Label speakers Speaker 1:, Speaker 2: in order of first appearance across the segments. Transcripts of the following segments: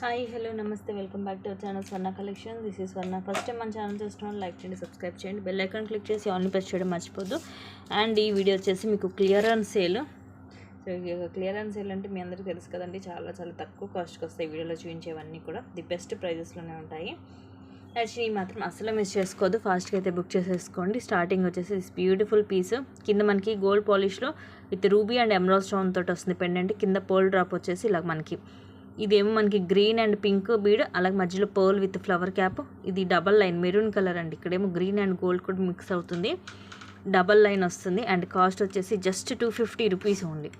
Speaker 1: Hi hello నమస్తే welcome back to our channel Swarna collection. This is Swarna. First time మన channel చూస్తున్నాను, like చేయండి, subscribe చేయండి, bell icon click చేసి only press చేయడం మర్చిపోద్దు. అండ్ ఈ వీడియో వచ్చేసి మీకు clearance sale. So clearance sale అంటే మీ అందరికీ తెలుసు కదండి, చాలా చాలా తక్కువ కాస్ట్కి వస్తాయి. వీడియోలో చూపించేవన్నీ కూడా ది బెస్ట్ ప్రైజెస్లోనే ఉంటాయి. యాక్చువల్లీ మాత్రం అసలు మిస్ చేసుకోవద్దు, ఫాస్ట్గా అయితే బుక్ చేసేసుకోండి. స్టార్టింగ్ వచ్చేసి దిస్ బ్యూటిఫుల్ పీస్, కింద మనకి గోల్డ్ పాలిష్లో with ruby and emerald stone తోటి వస్తుంది పెండెంట్. కింద పర్ల్ డ్రాప్ వచ్చేసి ఇలా మనకి, ఇదేమో మనకి గ్రీన్ అండ్ పింక్ బీడ్, అలాగే మధ్యలో పర్ల్ విత్ ఫ్లవర్ క్యాప్. ఇది డబల్ లైన్ మెరూన్ కలర్ అండి, ఇక్కడేమో గ్రీన్ అండ్ గోల్డ్ కూడా మిక్స్ అవుతుంది, డబల్ లైన్ వస్తుంది. అండ్ కాస్ట్ వచ్చేసి just 250 rupees only,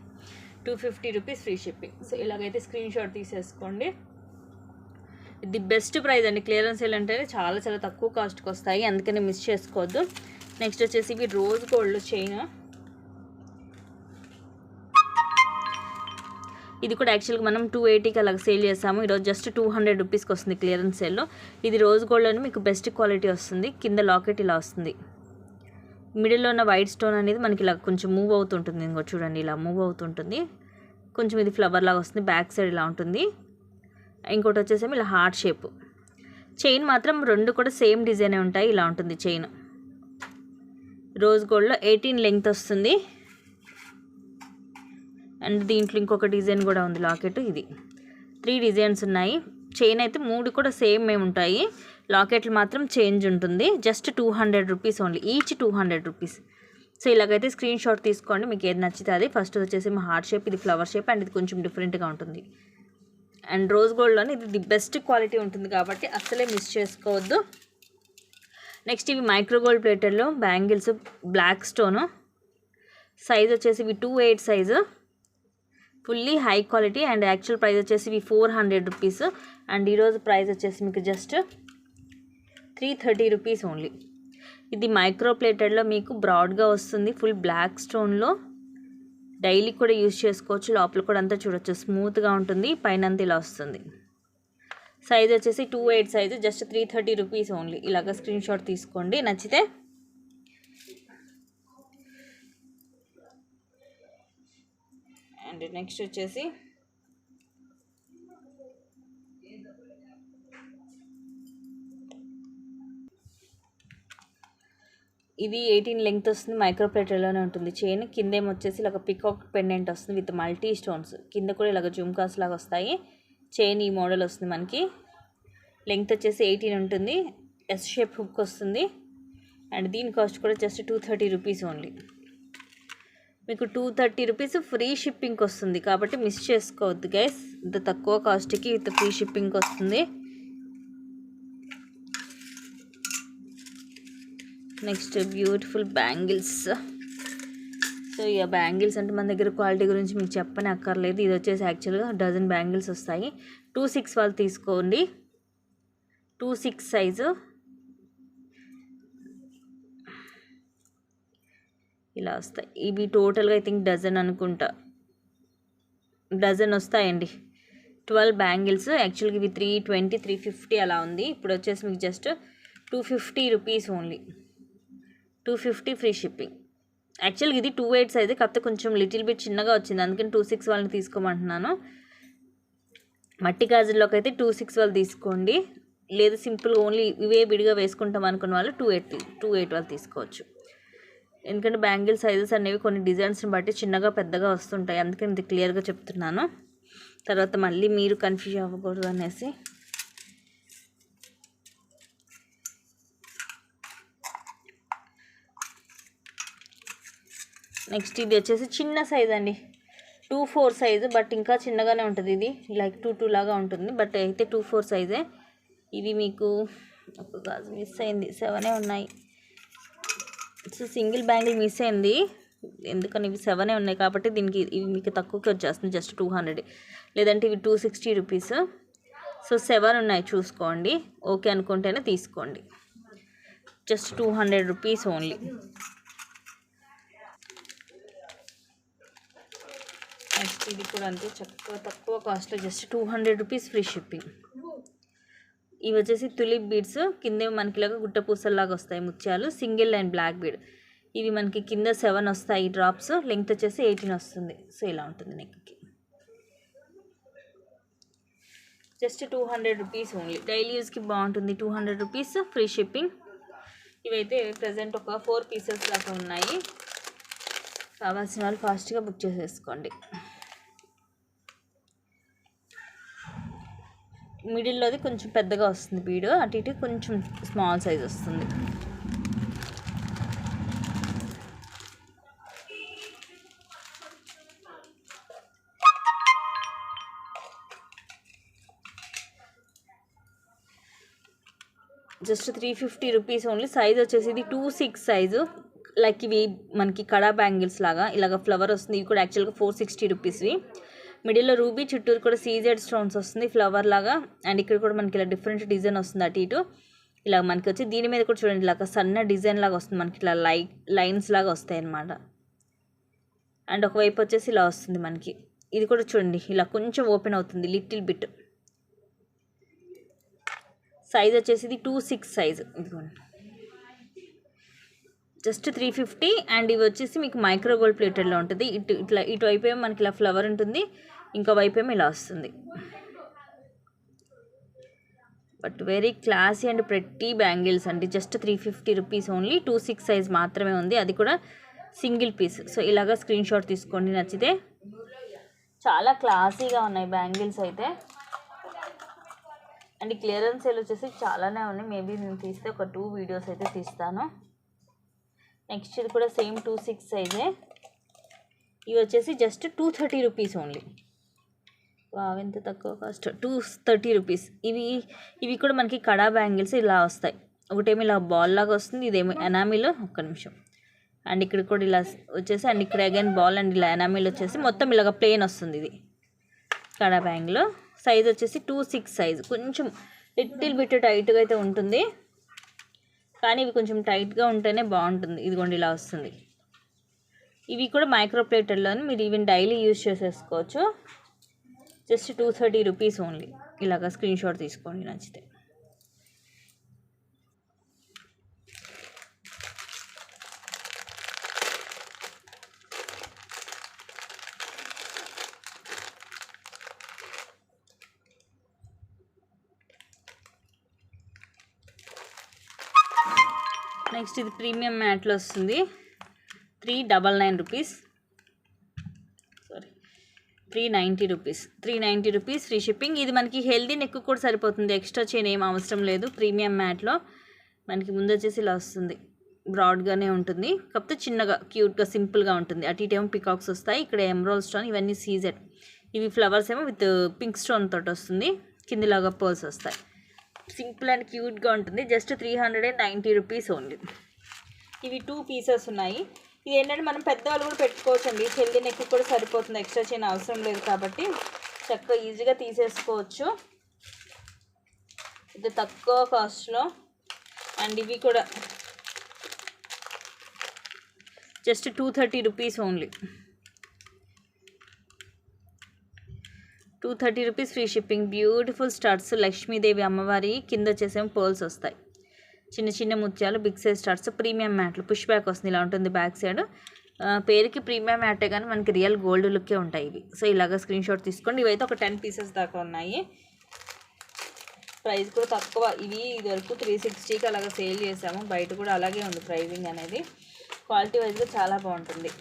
Speaker 1: 250 rupees free shipping. So ఇలాగైతే స్క్రీన్ షాట్ తీసేసుకోండి. ఇది బెస్ట్ ప్రైస్ అండి. క్లియరెన్స్ సేల్ అంటేనే చాలా చాలా తక్కువ కాస్ట్కి వస్తాయి, అందుకని మిస్ చేసుకోవద్దు. నెక్స్ట్ వచ్చేసి ఇవి రోజ్ గోల్డ్ చైన్. ఇది కూడా యాక్చువల్గా మనం 280కి అలాగ సేల్ చేసాము, ఈరోజు జస్ట్ 200 రూపీస్కి వస్తుంది క్లియరెన్స్ సేల్లో. ఇది రోజ్ గోల్డ్ అని మీకు బెస్ట్ క్వాలిటీ వస్తుంది. కింద లాకెట్ ఇలా వస్తుంది, మిడిల్లో ఉన్న వైట్ స్టోన్ అనేది మనకి ఇలా కొంచెం మూవ్ అవుతుంటుంది. ఇంకో చూడండి, ఇలా మూవ్ అవుతుంటుంది కొంచెం. ఇది ఫ్లవర్ లాగా వస్తుంది, బ్యాక్ సైడ్ ఇలా ఉంటుంది. ఇంకోటి వచ్చేసేమో ఇలా హార్ట్ షేప్. చైన్ మాత్రం రెండు కూడా సేమ్ డిజైనే ఉంటాయి, ఇలా ఉంటుంది చైన్. రోజ్ గోల్డ్లో 18 లెంగ్త్ వస్తుంది. అండ్ దీంట్లో ఇంకొక డిజైన్ కూడా ఉంది లాకెట్. ఇది 3 డిజైన్స్ ఉన్నాయి. చైన్ అయితే 3 కూడా సేమ్ ఏమి ఉంటాయి, లాకెట్లు మాత్రం చేంజ్ ఉంటుంది. Just 200 rupees only, each 200 rupees. So ఇలాగైతే స్క్రీన్ షాట్ తీసుకోండి, మీకు ఏది నచ్చితే అది. ఫస్ట్ వచ్చేసి హార్ట్ షేప్, ఇది ఫ్లవర్ షేప్, అండ్ ఇది కొంచెం డిఫరెంట్గా ఉంటుంది. అండ్ రోజ్ గోల్డ్లోనే ఇది ది బెస్ట్ క్వాలిటీ ఉంటుంది కాబట్టి అస్సలే మిస్ చేసుకోవద్దు. నెక్స్ట్ ఇవి మైక్రో గోల్డ్ ప్లేటెడ్లో బ్యాంగిల్స్, బ్లాక్ స్టోను. సైజ్ వచ్చేసి ఇవి 2/8 size, fully high quality. And actual price వచ్చేసి ఇవి 400 రూపీస్. అండ్ ఈరోజు ప్రైస్ వచ్చేసి మీకు జస్ట్ 330 రూపీస్ ఓన్లీ. ఇది మైక్రో ప్లేటెడ్లో మీకు బ్రాడ్గా వస్తుంది, ఫుల్ బ్లాక్ స్టోన్లో. డైలీ కూడా యూజ్ చేసుకోవచ్చు, లోపల కూడా అంతా చూడొచ్చు, స్మూత్గా ఉంటుంది, పైన అంతా ఇలా వస్తుంది. సైజ్ వచ్చేసి 2/8 సైజు, జస్ట్ 330 రూపీస్ ఓన్లీ. ఇలాగ స్క్రీన్ షాట్ తీసుకోండి నచ్చితే. అండ్ నెక్స్ట్ వచ్చేసి ఇది 18 లెంగ్త్ వస్తుంది, మైక్రో ప్లేటెడ్లోనే ఉంటుంది చైన్. కిందేమో వచ్చేసి ఇలాగ పికాక్ పెండెంట్ వస్తుంది విత్ మల్టీ స్టోన్స్. కింద కూడా ఇలాగ జుమ్కాస్ లాగా వస్తాయి. చైన్ ఈ మోడల్ వస్తుంది మనకి. లెంగ్త్ వచ్చేసి 18 ఉంటుంది, ఎస్ షేప్ హుక్ వస్తుంది. అండ్ దీని కాస్ట్ కూడా జస్ట్ 230 రూపీస్ ఓన్లీ. మీకు 230 రూపీస్ ఫ్రీ షిప్పింగ్కి వస్తుంది కాబట్టి మిస్ చేసుకోవద్దు గైస్. ఇంత తక్కువ కాస్ట్కి విత్ ఫ్రీ షిప్పింగ్కి వస్తుంది. Next beautiful bangles. సో ఇక బ్యాంగిల్స్ అంటే మన దగ్గర క్వాలిటీ గురించి మీకు చెప్పని అక్కర్లేదు. ఇది వచ్చేసి యాక్చువల్గా డజన్ బ్యాంగిల్స్ వస్తాయి. 2/6 వాళ్ళు తీసుకోండి, 2/6 సైజు. ఇలా వస్తాయి. ఇవి టోటల్గా ఐ థింక్ డజన్ అనుకుంటా, డజన్ వస్తాయండి. 12 బ్యాంగిల్స్. యాక్చువల్గా ఇవి 320, 350 అలా ఉంది. ఇప్పుడు వచ్చేసి మీకు just 250 rupees only, 250 free shipping. యాక్చువల్గా ఇది 2/8 సైజు, కాకపోతే కొంచెం లిటిల్ బిట్ చిన్నగా వచ్చింది, అందుకని 2/6 వాళ్ళని తీసుకోమంటున్నాను. మట్టి గాజుల్లోకి అయితే 2/6 వాళ్ళు తీసుకోండి, లేదు సింపుల్గా ఓన్లీ ఇవే విడిగా వేసుకుంటాం అనుకున్న వాళ్ళు 2/8 వాళ్ళు తీసుకోవచ్చు. ఎందుకంటే బ్యాంగిల్ సైజెస్ అనేవి కొన్ని డిజైన్స్ని బట్టి చిన్నగా పెద్దగా వస్తుంటాయి, అందుకని ఇది క్లియర్గా చెప్తున్నాను, తర్వాత మళ్ళీ మీరు కన్ఫ్యూజ్ అవ్వకూడదు అనేసి. నెక్స్ట్ ఇది వచ్చేసి చిన్న సైజ్ అండి, 2/4 సైజు, బట్ ఇంకా చిన్నగానే ఉంటుంది. ఇది లైక్ 2/2 లాగా ఉంటుంది, బట్ అయితే 2/4 సైజే. ఇవి మీకు ఒక గాజు మిస్ అయింది, 7 ఉన్నాయి. సో సింగిల్ బ్యాంగిల్ మిస్ అయింది, ఎందుకని ఇవి 7 ఉన్నాయి కాబట్టి దీనికి ఇవి మీకు తక్కువకి వచ్చేస్తుంది, జస్ట్ 200. లేదంటే ఇవి 260 రూపీస్. సో 7 ఉన్నాయి, చూసుకోండి, ఓకే అనుకుంటేనే తీసుకోండి. Just 200 rupees only. నెక్స్ట్ ఇది కూడా అంతే, తక్కువ కాస్ట్లో జస్ట్ 200 రూపీస్ ఫ్రీ షిప్పింగ్. ఇవి వచ్చేసి తులిప్ బీడ్స్, కింద మనకి ఇలాగా గుట్ట పూసల్లాగా వస్తాయి ముత్యాలు, సింగిల్ లైన్ బ్లాక్ బీడ్. ఇవి మనకి కింద 7 వస్తాయి డ్రాప్స్, లెంగ్త్ వచ్చేసి 18 వస్తుంది. సో ఇలా ఉంటుంది నెక్కి. Just 200 rupees only. డైలీ యూస్కి బాగుంటుంది. 200 రూపీస్ ఫ్రీ షిప్పింగ్. ఇవైతే ప్రజెంట్ ఒక 4 పీసెస్ దాకా ఉన్నాయి. కావాల్సిన వాళ్ళు ఫాస్ట్గా బుక్ చేసేసుకోండి. మిడిల్లోది కొంచెం పెద్దగా వస్తుంది బీడు, అటు ఇటు కొంచెం స్మాల్ సైజ్ వస్తుంది. Just 350 rupees only. సైజ్ వచ్చేసి ఇది 2/6 సైజు. లైక్ ఇవి మనకి కడా బ్యాంగిల్స్ లాగా ఇలాగ ఫ్లవర్ వస్తుంది. ఇవి కూడా యాక్చువల్గా 460 రూపీస్వి. మిడిల్లో రూబీ, చుట్టూరు కూడా సీజెడ్ స్టోన్స్ వస్తుంది ఫ్లవర్ లాగా. అండ్ ఇక్కడ కూడా మనకి ఇలా డిఫరెంట్ డిజైన్ వస్తుంది అటు ఇటు. ఇలా మనకి వచ్చి దీని మీద కూడా చూడండి ఇలాగ సన్న డిజైన్ లాగా వస్తుంది మనకి, ఇట్లా లైన్స్ లాగా వస్తాయి అన్నమాట. అండ్ ఒకవైపు వచ్చేసి ఇలా వస్తుంది మనకి. ఇది కూడా చూడండి ఇలా కొంచెం ఓపెన్ అవుతుంది లిటిల్ బిట్. సైజ్ వచ్చేసి ఇది 2/6 సైజు. ఇదిగోండి జస్ట్ 350. అండ్ ఇవి వచ్చేసి మీకు మైక్రో గోల్డ్ ప్లేటెడ్లో ఉంటుంది. ఇటు వైపు ఏమో మనకి ఇలా ఫ్లవర్ ఉంటుంది, ఇంకో వైపు ఏమో ఇలా వస్తుంది. But very classy and pretty bangles అండి. Just 350 rupees only. 2/6 సైజ్ మాత్రమే ఉంది, అది కూడా సింగిల్ పీస్. సో ఇలాగా స్క్రీన్ షాట్ తీసుకోండి నచ్చితే. చాలా క్లాసీగా ఉన్నాయి బ్యాంగిల్స్ అయితే. అండ్ క్లియరెన్స్ సేల్ వచ్చేసి చాలానే ఉన్నాయి. మేబీ నేను తీస్తే ఒక 2 వీడియోస్ అయితే తీస్తాను. నెక్స్ట్ ఇది కూడా సేమ్ 2/6 సైజే. ఇవి వచ్చేసి జస్ట్ 230 రూపీస్ ఓన్లీ. ఎంత తక్కువ కాస్ట్, 230 రూపీస్. ఇవి కూడా మనకి కడా బ్యాంగిల్స్ ఇలా వస్తాయి. ఒకటేమో ఇలా బాల్ లాగా వస్తుంది, ఇదేమో ఎనామిల్. ఒక్క నిమిషం. అండ్ ఇక్కడ కూడా ఇలా వచ్చేసి, అండ్ ఇక్కడ అగైన్ బాల్ అండ్ ఇలా ఎనామిల్ వచ్చేసి మొత్తం ఇలాగ ప్లెయిన్ వస్తుంది. ఇది కడా బ్యాంగిల్. సైజ్ వచ్చేసి 2/6 సైజ్. కొంచెం లిటిల్ బిట్ టైట్గా అయితే ఉంటుంది, కానీ ఇవి కొంచెం టైట్గా ఉంటేనే బాగుంటుంది. ఇదిగోండి ఇలా వస్తుంది. ఇవి కూడా మైక్రో ప్లేటెడ్లోని మీరు ఈవెన్ డైలీ యూజ్ చేసేసుకోవచ్చు. Just 230 rupees only. ఇలాగా స్క్రీన్ షాట్ తీసుకోండి నచ్చితే. నెక్స్ట్ ఇది ప్రీమియం మ్యాట్లో వస్తుంది. 399 rupees, sorry 390 rupees. 390 rupees free shipping. ఇది మనకి హెల్దీ నెక్ కూడా సరిపోతుంది, ఎక్స్ట్రా చైన్ ఏం అవసరం లేదు. ప్రీమియం మ్యాట్లో మనకి ముందు వచ్చేసి ఇలా వస్తుంది, బ్రాడ్గానే ఉంటుంది, కాకపోతే చిన్నగా క్యూట్గా సింపుల్గా ఉంటుంది. అటు ఇటు ఏమో పికాక్స్ వస్తాయి, ఇక్కడ ఎమరాల్డ్ స్టోన్, ఇవన్నీ సీజెడ్. ఇవి ఫ్లవర్స్ ఏమో విత్ పింక్ స్టోన్ తోటి వస్తుంది, కిందిలాగా పర్ల్స్ వస్తాయి. సింపుల్ అండ్ క్యూట్గా ఉంటుంది. Just 390 rupees only. ఇవి 2 పీసెస్ ఉన్నాయి. ఇది ఏంటంటే మనం పెద్దవాళ్ళు కూడా పెట్టుకోవచ్చు అండి. హెల్దీ నెక్ కూడా సరిపోతుంది, ఎక్స్ట్రా చైన్ అవసరం లేదు కాబట్టి చక్కగా ఈజీగా తీసేసుకోవచ్చు. ఇది తక్కువ కాస్ట్లో. అండ్ ఇవి కూడా just 230 rupees only. 230 rupees free shipping. Beautiful starts, Lakshmidevi అమ్మవారి కింద వచ్చేసేమో పర్ల్స్ వస్తాయి, చిన్న చిన్న ముత్యాలు, బిగ్ సైజ్ స్టార్ట్స్. ప్రీమియం మ్యాట్లు, పుష్ బ్యాక్ వస్తుంది, ఇలా ఉంటుంది బ్యాక్ సైడ్. పేరుకి ప్రీమియం మ్యాటే కానీ మనకి రియల్ గోల్డ్ లుక్కే ఉంటాయి ఇవి. సో ఇలాగ స్క్రీన్ షాట్ తీసుకోండి. ఇవైతే ఒక 10 పీసెస్ దాకా ఉన్నాయి. ప్రైస్ కూడా తక్కువ. ఇది వరకు 360కి అలాగ సేల్ చేసాము, బయట కూడా అలాగే ఉంది ప్రైజింగ్ అనేది. క్వాలిటీ వైజ్గా చాలా బాగుంటుంది.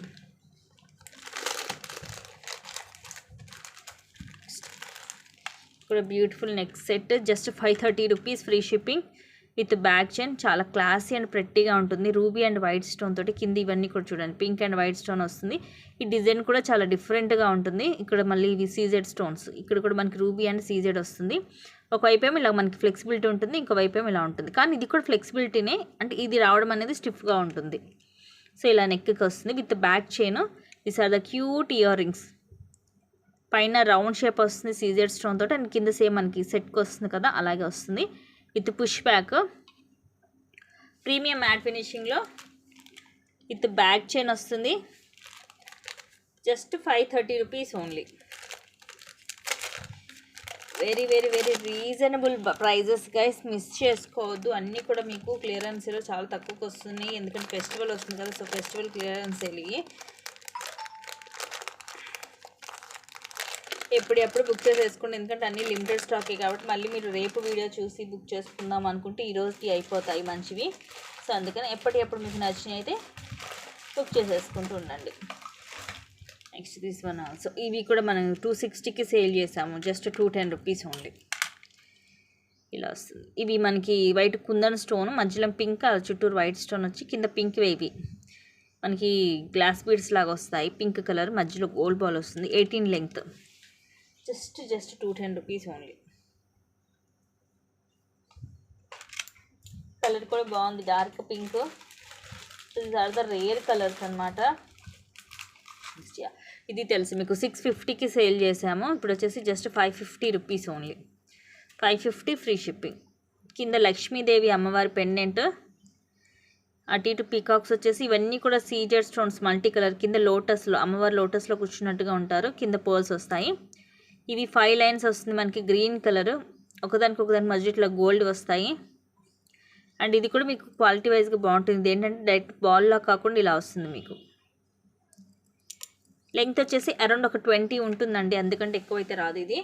Speaker 1: కూడా beautiful neck set, just 530 rupees free shipping with back chain. చాలా క్లాసీ అండ్ ప్రెట్టీగా ఉంటుంది. రూబీ అండ్ వైట్ స్టోన్ తోటి కింద ఇవన్నీ కూడా చూడండి పింక్ అండ్ వైట్ స్టోన్ వస్తుంది. ఈ డిజైన్ కూడా చాలా డిఫరెంట్గా ఉంటుంది. ఇక్కడ మళ్ళీ ఇవి సీజెడ్ స్టోన్స్, ఇక్కడ కూడా మనకి రూబీ అండ్ సీజెడ్ వస్తుంది. ఒకవైపు ఏమో ఇలా మనకి ఫ్లెక్సిబిలిటీ ఉంటుంది, ఇంకోవైపు ఏమో ఇలా ఉంటుంది. కానీ ఇది కూడా ఫ్లెక్సిబిలిటీనే, అంటే ఇది రావడం అనేది స్టిఫ్గా ఉంటుంది. సో ఇలా నెక్కి వస్తుంది with back chain. These are the cute earrings. పైన రౌండ్ షేప్ వస్తుంది సీజెడ్ స్టోన్ తోటి, అండ్ కింద సేమ్ మనకి సెట్కి వస్తుంది కదా అలాగే వస్తుంది with push back. Premium matte ఫినిషింగ్లో విత్ బ్యాక్ చైన్ వస్తుంది. Just 530 rupees only. Very very very reasonable prices guys, miss చేసుకోవద్దు. అన్నీ కూడా మీకు క్లియరెన్స్లో చాలా తక్కువకి వస్తున్నాయి, ఎందుకంటే ఫెస్టివల్ వస్తుంది కదా. సో ఫెస్టివల్ క్లియరెన్స్ వెళ్ళి ఎప్పుడెప్పుడు బుక్ చేసేసుకోండి, ఎందుకంటే అన్నీ లిమిటెడ్ స్టాకే కాబట్టి మళ్ళీ మీరు రేపు వీడియో చూసి బుక్ చేసుకుందాం అనుకుంటే ఈ రోజుకి అయిపోతాయి మంచివి. సో అందుకని ఎప్పటికప్పుడు మీకు నచ్చినవి అయితే బుక్ చేసేసుకుంటూ ఉండండి. నెక్స్ట్ దిస్ వన్ ఆల్సో, ఇవి కూడా మనం 260కి సేల్ చేసాము, జస్ట్ 210 రూపీస్ ఓన్లీ. ఇలా వస్తుంది. ఇవి మనకి వైట్ కుందన్ స్టోన్, మధ్యలో పింక్, చుట్టూరు వైట్ స్టోన్ వచ్చి కింద పింక్ వేవి మనకి గ్లాస్ బీడ్స్ లాగా వస్తాయి. పింక్ కలర్ మధ్యలో గోల్డ్ బాల్ వస్తుంది. 18 length, just 210 rupees only. Colour కూడా బాగుంది, dark pink. These are the rare colours అనమాట. ఇది తెలుసు మీకు, 650కి సేల్ చేసాము, ఇప్పుడు వచ్చేసి just 550 rupees only. 550 free shipping. కింద లక్ష్మీదేవి అమ్మవారి పెండెంట్, అటు ఇటు పీకాక్స్ వచ్చేసి ఇవన్నీ కూడా సీజెడ్ స్టోన్స్ మల్టీ కలర్. కింద లోటస్లో అమ్మవారు లోటస్లో కూర్చున్నట్టుగా ఉంటారు, కింద పర్ల్స్ వస్తాయి. ఇది 5 లైన్స్ వస్తుంది మనకి, గ్రీన్ కలర్, ఒకదానికి మధ్యలో గోల్డ్ వస్తాయి. అండ్ ఇది కూడా మీకు క్వాలిటీ వైజ్గా బాగుంటుంది. ఇది ఏంటంటే డైరెక్ట్ బాల్లా కాకుండా ఇలా వస్తుంది మీకు. లెంగ్త్ వచ్చేసి అరౌండ్ ఒక 20 ఉంటుందండి, అందుకంటే ఎక్కువైతే రాదు. ఇది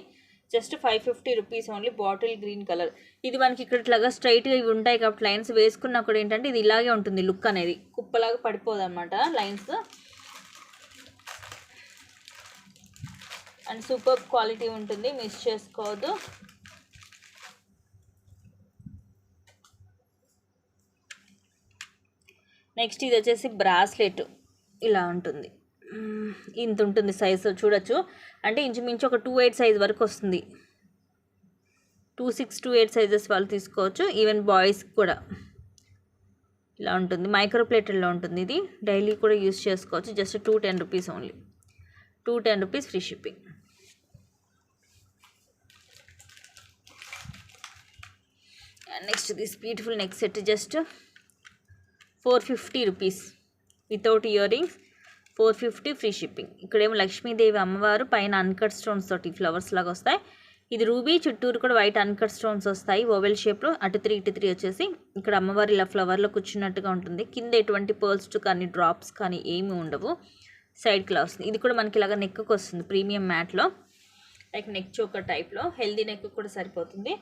Speaker 1: just 550 rupees only. Bottle green colour. ఇది మనకి ఇక్కడ ఇట్లాగా స్ట్రైట్గా ఇవి ఉంటాయి కాబట్టి లైన్స్ వేసుకున్నా కూడా ఏంటంటే ఇది ఇలాగే ఉంటుంది, లుక్ అనేది కుప్పలాగా పడిపోదు అనమాట లైన్స్. అండ్ సూపర్ క్వాలిటీ ఉంటుంది, మిస్ చేసుకోవద్దు. నెక్స్ట్ ఇది వచ్చేసి బ్రాస్లెట్, ఇలా ఉంటుంది, ఇంత ఉంటుంది సైజు చూడొచ్చు. అంటే ఇంచుమించు ఒక 2.8 సైజ్ వరకు వస్తుంది. 2.6, 2.8 సైజెస్ వాళ్ళు తీసుకోవచ్చు. ఈవెన్ బాయ్స్ కూడా ఇలా ఉంటుంది, మైక్రో ప్లేటెడ్లో ఉంటుంది. ఇది డైలీ కూడా యూస్ చేసుకోవచ్చు. Just 210 rupees only. 210 rupees free shipping. And next this beautiful neck set, just 450 rupees without ear rings. 450 free shipping. ఇక్కడేమో లక్ష్మీదేవి అమ్మవారు, పైన అన్కట్ స్టోన్స్ తోటి ఫ్లవర్స్ లాగా వస్తాయి. ఇది రూబీ, చుట్టూరు కూడా వైట్ అన్కట్ స్టోన్స్ వస్తాయి ఓవెల్ షేప్లో. అటు 3 వచ్చేసి ఇక్కడ అమ్మవారు ఇలా ఫ్లవర్లో కూర్చున్నట్టుగా ఉంటుంది. కింద ఎటువంటి పర్ల్స్ కానీ డ్రాప్స్ కానీ ఏమీ ఉండవు, సైడ్కి ఇలా వస్తుంది. ఇది కూడా మనకి ఇలాగ నెక్కి వస్తుంది, ప్రీమియం మ్యాట్లో, లైక్ నెక్ చోకర్ టైప్లో. హెల్దీ నెక్ కూడా సరిపోతుంది.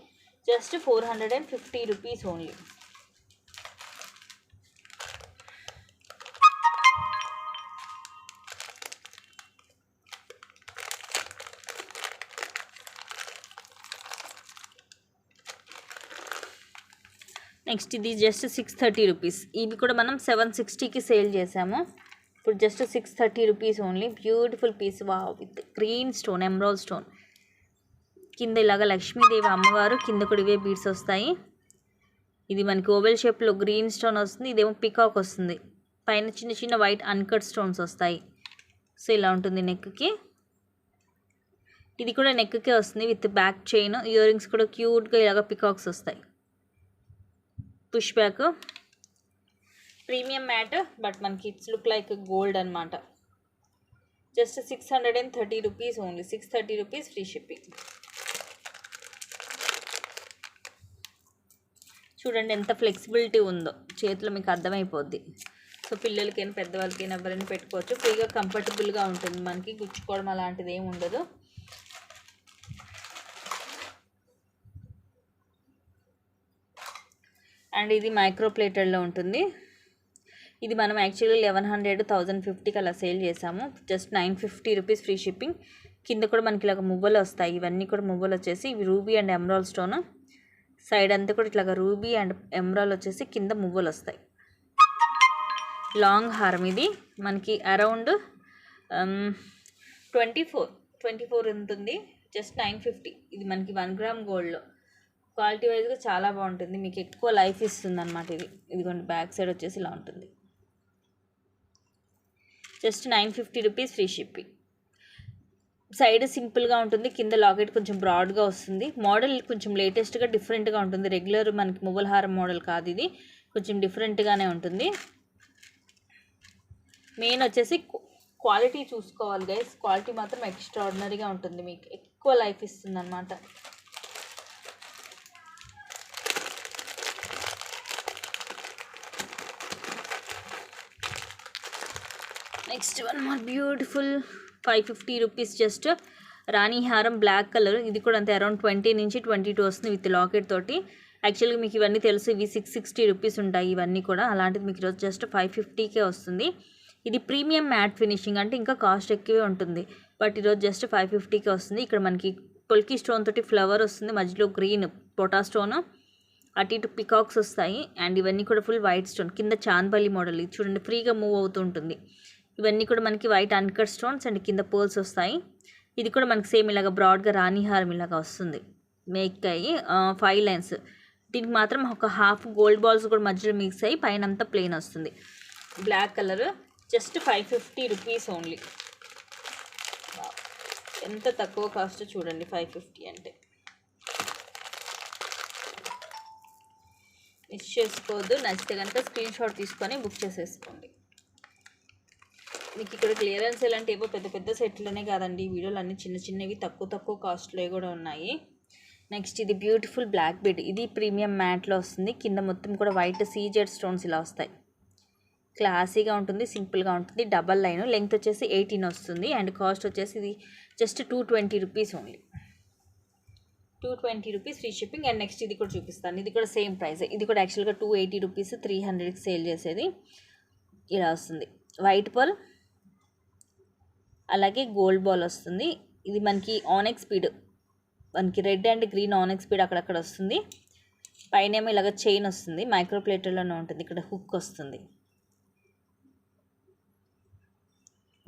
Speaker 1: Just 450 rupees only. నెక్స్ట్ ఇది జస్ట్ 630 రూపీస్. ఇవి కూడా మనం 760కి సేల్ చేసాము, ఇప్పుడు just 630 rupees only. Beautiful piece, wow, with green stone, emerald stone. కింద ఇలాగ లక్ష్మీదేవి అమ్మవారు, కింద కూడా ఇవే బీడ్స్ వస్తాయి. ఇది మనకి ఓవెల్ షేప్లో గ్రీన్ స్టోన్ వస్తుంది. ఇదేమో పికాక్ వస్తుంది, పైన చిన్న చిన్న వైట్ అన్కట్ స్టోన్స్ వస్తాయి. సో ఇలా ఉంటుంది నెక్కి. ఇది కూడా నెక్కే వస్తుంది with back chain. Ear rings కూడా క్యూట్గా ఇలాగ పికాక్స్ వస్తాయి. Push back, premium mat, but మనకి ఇట్స్ లుక్ లైక్ గోల్డ్ అనమాట. Just 630 rupees only. 630 rupees free shipping. చూడండి ఎంత ఫ్లెక్సిబిలిటీ ఉందో, చేతిలో మీకు అర్థమైపోద్ది. సో పిల్లలకైనా పెద్దవాళ్ళకైనా ఎవరైనా పెట్టుకోవచ్చు, ఫ్రీగా కంఫర్టబుల్గా ఉంటుంది. మనకి గుచ్చుకోవడం అలాంటిది ఏమి ఉండదు. అండ్ ఇది మైక్రో ప్లేటెడ్లో ఉంటుంది. ఇది మనం యాక్చువల్లీ 1100, 1050కి అలా సేల్ చేసాము. Just 950 rupees free shipping. కింద కూడా మనకి ఇలాగ మువ్వలు వస్తాయి. ఇవన్నీ కూడా మువ్వలు వచ్చేసి ఇవి ruby and emerald stone. Side అంతా కూడా ఇట్లాగా రూబీ అండ్ ఎమరాల్డ్ వచ్చేసి కింద మువ్వలు వస్తాయి. లాంగ్ హారం. ఇది మనకి అరౌండ్ 24 ఉంటుంది. జస్ట్ 950. ఇది మనకి 1 గ్రామ్ గోల్డ్లో. క్వాలిటీ వైజ్గా చాలా బాగుంటుంది, మీకు ఎక్కువ లైఫ్ ఇస్తుంది అనమాట. ఇదిగోండి బ్యాక్ సైడ్ వచ్చేసి ఇలా ఉంటుంది. Just 950 rupees free shipping. Side సింపుల్గా ఉంటుంది, కింద లాకెట్ కొంచెం బ్రాడ్గా వస్తుంది. మోడల్ కొంచెం లేటెస్ట్గా డిఫరెంట్గా ఉంటుంది. రెగ్యులర్ మనకి మువ్వల హారం మోడల్ కాదు, ఇది కొంచెం డిఫరెంట్గానే ఉంటుంది. మెయిన్ వచ్చేసి క్వాలిటీ చూసుకోవాలి గైస్. క్వాలిటీ మాత్రం ఎక్స్ట్రాడినరీగా ఉంటుంది, మీకు ఎక్కువ లైఫ్ ఇస్తుంది అనమాట. Next one more beautiful 550 rupees. Just రాణి హారం బ్లాక్ కలర్, ఇది కూడా అంతే అరౌండ్ 20 నుంచి 22 వస్తుంది విత్ లాకెట్ తోటి. యాక్చువల్గా మీకు ఇవన్నీ తెలుసు, ఇవి 660 రూపీస్ ఉంటాయి ఇవన్నీ కూడా. అలాంటిది మీకు ఈరోజు జస్ట్ 550కే వస్తుంది. ఇది ప్రీమియం మ్యాట్ ఫినిషింగ్, అంటే ఇంకా కాస్ట్ ఎక్కువే ఉంటుంది, బట్ ఈరోజు జస్ట్ 550కే వస్తుంది. ఇక్కడ మనకి పొల్కి స్టోన్ తోటి ఫ్లవర్ వస్తుంది, మధ్యలో గ్రీన్ పొటా స్టోన్, అటు ఇటు పికాక్స్ వస్తాయి. అండ్ ఇవన్నీ కూడా ఫుల్ వైట్ స్టోన్, కింద చాంద్బలి మోడల్, ఇది చూడండి ఫ్రీగా మూవ్ అవుతూ ఉంటుంది. ఇవన్నీ కూడా మనకి వైట్ అన్కట్ స్టోన్స్ అండ్ కింద పర్ల్స్ వస్తాయి. ఇది కూడా మనకి సేమ్ ఇలాగ బ్రాడ్గా రాణి హారం ఇలాగా వస్తుంది, మేక్ అయ్యి 5 లైన్స్. దీనికి మాత్రం ఒక హాఫ్ గోల్డ్ బాల్స్ కూడా మధ్యలో మిక్స్ అయ్యి పైన అంతా ప్లెయిన్ వస్తుంది. Black colour, just 550 rupees only. ఎంత తక్కువ కాస్ట్ చూడండి, 550 అంటే. మిస్ చేసుకోవద్దు, నచ్చితే కనుక స్క్రీన్ షాట్ తీసుకొని బుక్ చేసేసుకోండి. మీకు ఇక్కడ క్లియరెన్స్ ఎలాంటి ఏవో పెద్ద పెద్ద సెట్లనే కాదండి, ఈ వీడియోలు అన్నీ చిన్న చిన్నవి తక్కువ కాస్ట్లో కూడా ఉన్నాయి. నెక్స్ట్ ఇది బ్యూటిఫుల్ బ్లాక్ బెడ్, ఇది ప్రీమియం మ్యాట్లో వస్తుంది. కింద మొత్తం కూడా వైట్ సీజెడ్ స్టోన్స్ ఇలా వస్తాయి. క్లాసీగా ఉంటుంది, సింపుల్గా ఉంటుంది. డబల్ లైన్, లెంగ్త్ వచ్చేసి 18 వస్తుంది. అండ్ కాస్ట్ వచ్చేసి ఇది just 220 rupees only. 220 rupees free shipping. And next ఇది కూడా చూపిస్తాను, ఇది కూడా సేమ్ ప్రైస్. ఇది కూడా యాక్చువల్గా 280 రూపీస్, 300కి సేల్ చేసేది. ఇలా వస్తుంది వైట్ పర్ల్, అలాగే గోల్డ్ బాల్ వస్తుంది. ఇది మనకి ఆనెక్స్ స్పీడ్, మనకి రెడ్ అండ్ గ్రీన్ ఆనెక్స్ స్పీడ్ అక్కడక్కడ వస్తుంది. పైన ఏమో ఇలాగ చైన్ వస్తుంది, మైక్రో ప్లేటర్లోనే ఉంటుంది. ఇక్కడ హుక్ వస్తుంది,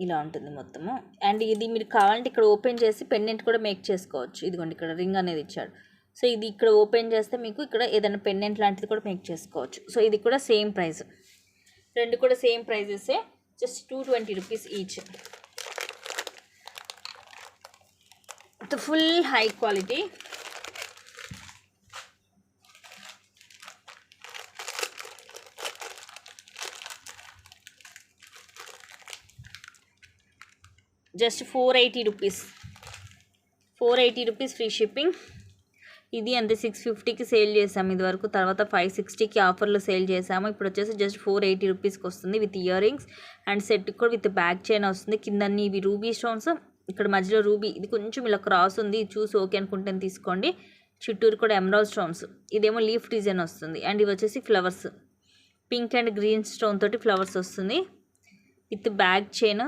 Speaker 1: ఇలా ఉంటుంది మొత్తము. అండ్ ఇది మీరు కావాలంటే ఇక్కడ ఓపెన్ చేసి పెండెంట్ కూడా మేక్ చేసుకోవచ్చు. ఇదిగోండి ఇక్కడ రింగ్ అనేది ఇచ్చాడు. సో ఇది ఇక్కడ ఓపెన్ చేస్తే మీకు ఇక్కడ ఏదైనా పెండెంట్ లాంటిది కూడా మేక్ చేసుకోవచ్చు. సో ఇది కూడా సేమ్ ప్రైస్, రెండు కూడా సేమ్ ప్రైజెసే, just 220 rupees each. Full high quality. Just 480 rupees, 480 rupees free shipping. ఇది అంతే 650కి సేల్ చేసాము ఇది వరకు, తర్వాత 560కి ఆఫర్లో సేల్ చేసాము. ఇప్పుడు వచ్చేసి జస్ట్ 480 రూపీస్కి వస్తుంది with ear rings and set కూడా విత్ బ్యాక్ చైన్ వస్తుంది. కింద ఇవి రూబీ స్టోన్స్, ఇక్కడ మధ్యలో రూబీ, ఇది కొంచెం ఇలా క్రాస్ ఉంది, చూసి ఓకే అనుకుంటే తీసుకోండి. చుట్టూరు కూడా ఎమరాల్డ్ స్టోన్స్, ఇదేమో లీఫ్ డిజైన్ వస్తుంది. అండ్ ఇవి వచ్చేసి flowers, pink and green stone తోటి ఫ్లవర్స్ వస్తుంది with back chain.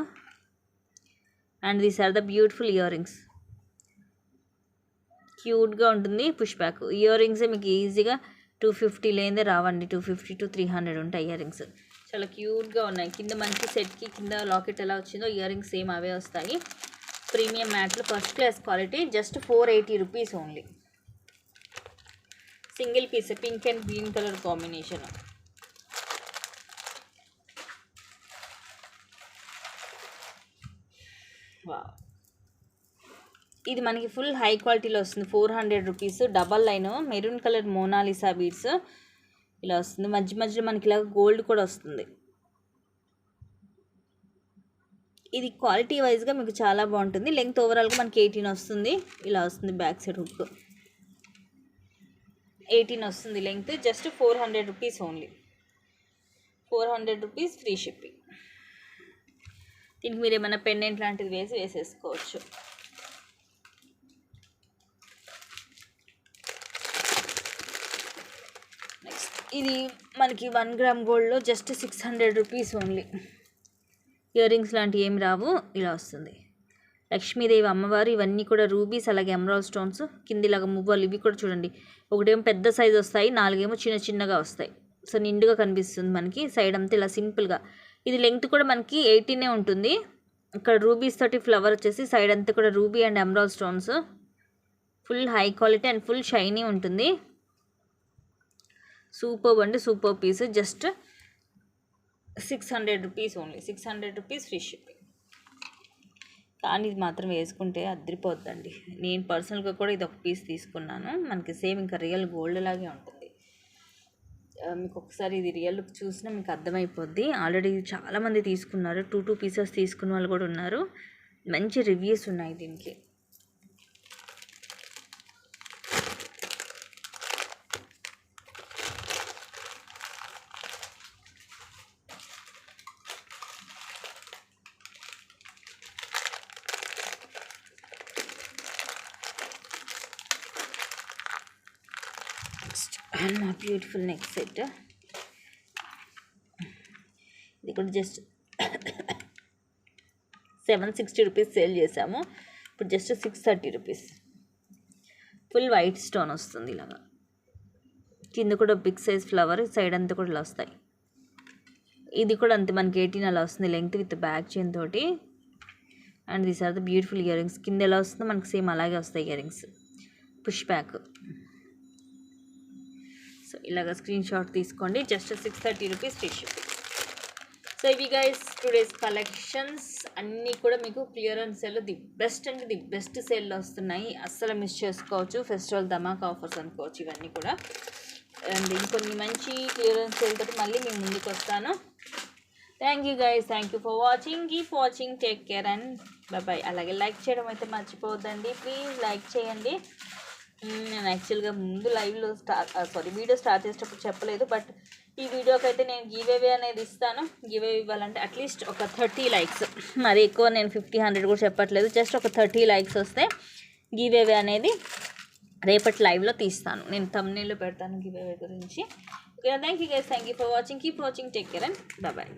Speaker 1: And these are the beautiful earrings, క్యూట్గా ఉంటుంది. పుష్ బ్యాక్ ఇయర్ రింగ్సే మీకు ఈజీగా 250 లేదే రావండి, 250 to 300 ఉంటాయి ఇయర్ రింగ్స్. చాలా క్యూట్గా ఉన్నాయి. కింద మనకి సెట్కి కింద లాకెట్ ఎలా వచ్చిందో ఇయర్ రింగ్స్ సేమ్ అవే వస్తాయి. ప్రీమియం మ్యాట్లో first class quality, just 480 rupees only. Single piece, pink and green colour combination. Wow, ఇది మనకి ఫుల్ హై క్వాలిటీలో వస్తుంది. 400 rupees, double line maroon colour Monalisa beads ఇలా వస్తుంది. మధ్య మధ్యలో మనకి ఇలా గోల్డ్ కూడా వస్తుంది. ఇది క్వాలిటీ వైజ్గా మీకు చాలా బాగుంటుంది. లెంగ్త్ ఓవరాల్గా మనకి 18 వస్తుంది, ఇలా వస్తుంది. బ్యాక్ సైడ్ హుక్ 18 వస్తుంది length. Just 400 rupees only, 400 rupees free shipping. దీనికి మీరు ఏమైనా పెండెంట్ లాంటిది వేసేసుకోవచ్చు. నెక్స్ట్ ఇది మనకి 1 గ్రామ్ గోల్డ్లో just 600 rupees only. Ear rings లాంటివి ఏమి రావు, ఇలా వస్తుంది. లక్ష్మీదేవి అమ్మవారు, ఇవన్నీ కూడా రూబీస్, అలాగే ఎమరాల్డ్ స్టోన్స్. కిందిలాగా మువ్వలు, ఇవి కూడా చూడండి, ఒకటేమో పెద్ద సైజ్ వస్తాయి, 4 ఏమో చిన్న చిన్నగా వస్తాయి. సో నిండుగా కనిపిస్తుంది మనకి. సైడ్ అంతా ఇలా సింపుల్గా. ఇది లెంగ్త్ కూడా మనకి 18 ఉంటుంది. ఇక్కడ రూబీస్ తోటి ఫ్లవర్ వచ్చేసి సైడ్ అంతా కూడా ruby and emerald stones. Full high quality and full shiny ఉంటుంది. సూపర్ అండి, super piece. Just 600 rupees only, 600 rupees free shipping. కానీ ఇది మాత్రం వేసుకుంటే అద్దరిపోద్దండి. నేను పర్సనల్గా కూడా ఇది ఒక పీస్ తీసుకున్నాను. మనకి సేమ్ ఇంకా రియల్ గోల్డ్ లాగే ఉంటుంది. మీకు ఒకసారి ఇది రియల్ లుక్ చూసినా మీకు అర్థమైపోద్ది. ఆల్రెడీ చాలామంది తీసుకున్నారు, 2 పీసెస్ తీసుకున్న వాళ్ళు కూడా ఉన్నారు. మంచి రివ్యూస్ ఉన్నాయి దీనికి. అండ్ మా బ్యూటిఫుల్ నెక్ సెట్. ఇది కూడా జస్ట్ 760 రూపీస్ సేల్ చేసాము, ఇప్పుడు just 630 rupees. Full white stone వస్తుంది ఇలాగా, కింద కూడా బిగ్ సైజ్ ఫ్లవర్, సైడ్ అంతా కూడా ఇలా వస్తాయి. ఇది కూడా అంతే మనకి 18 అలా వస్తుంది లెంగ్త్ విత్ బ్యాక్ చైన్ తోటి. And these are the beautiful earrings. కింద ఎలా వస్తుందో మనకి సేమ్ అలాగే వస్తాయి earrings, push back. So ఇలాగ స్క్రీన్ షాట్ తీసుకోండి, just 630 rupees free shipping. So ఇవి గైస్ టుడేస్ కలెక్షన్స్ అన్నీ కూడా మీకు క్లియరెన్స్ సేల్ ది బెస్ట్ అంటే ది బెస్ట్ సేల్లో వస్తున్నాయి, అస్సలు మిస్ చేసుకోవచ్చు. ఫెస్టివల్ ధమాకా ఆఫర్స్ అనుకోవచ్చు ఇవన్నీ కూడా. అండ్ ఇంకొన్ని మంచి క్లియరెన్స్ సేల్ తోటి మళ్ళీ మేము ముందుకు వస్తాను. Thank you guys, thank you for watching, keep watching, take care and bye. అలాగే లైక్ చేయడం అయితే మర్చిపోవద్దండి, ప్లీజ్ లైక్ చేయండి. నేను యాక్చువల్గా ముందు లైవ్లో వీడియో స్టార్ట్ చేసేటప్పుడు చెప్పలేదు, బట్ ఈ వీడియోకి అయితే నేను గివ్ అవే అనేది ఇస్తాను. గివ్ అవే ఇవ్వాలంటే అట్లీస్ట్ ఒక 30 లైక్స్, మరి ఎక్కువ నేను 50-100 కూడా చెప్పట్లేదు, జస్ట్ ఒక 30 లైక్స్ వస్తే గివ్ అవే అనేది రేపటి లైవ్లో తీస్తాను. నేను థంబ్నెయిల్లో పెడతాను గివ్ అవే గురించి. Okay, thank you guys, thank you for watching, keep watching, take care and bye.